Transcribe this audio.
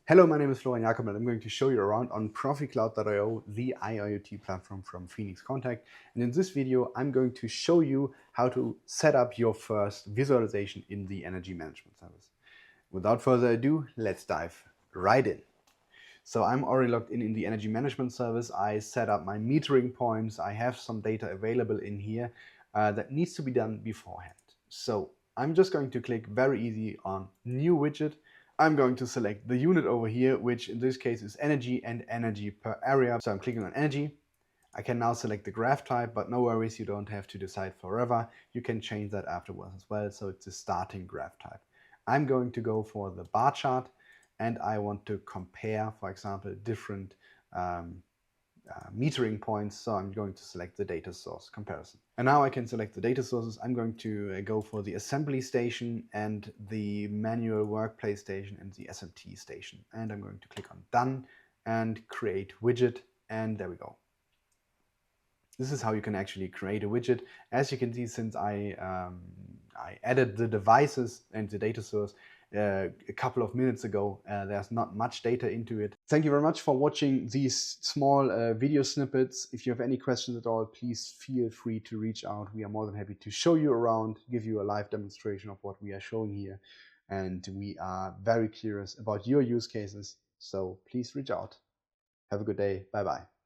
Hello, my name is Florian Jakob and I'm going to show you around on ProfiCloud.io, the IoT platform from Phoenix Contact. And in this video, I'm going to show you how to set up your first visualization in the energy management service. Without further ado, let's dive right in. So I'm already logged in the energy management service. I set up my metering points. I have some data available in here that needs to be done beforehand. So I'm just going to click very easy on new widget. I'm going to select the unit over here, which in this case is energy and energy per area. So I'm clicking on energy. I can now select the graph type, but no worries, you don't have to decide forever. You can change that afterwards as well. So it's a starting graph type. I'm going to go for the bar chart and I want to compare, for example, different metering points. So I'm going to select the data source comparison. And now I can select the data sources. I'm going to go for the assembly station and the manual workplace station and the SMT station. And I'm going to click on done and create widget. And there we go. This is how you can actually create a widget. As you can see, since I added the devices and the data source a couple of minutes ago, there's not much data into it. Thank you very much for watching these small video snippets. If you have any questions at all, please feel free to reach out. We are more than happy to show you around, give you a live demonstration of what we are showing here. And we are very curious about your use cases. So please reach out. Have a good day. Bye-bye.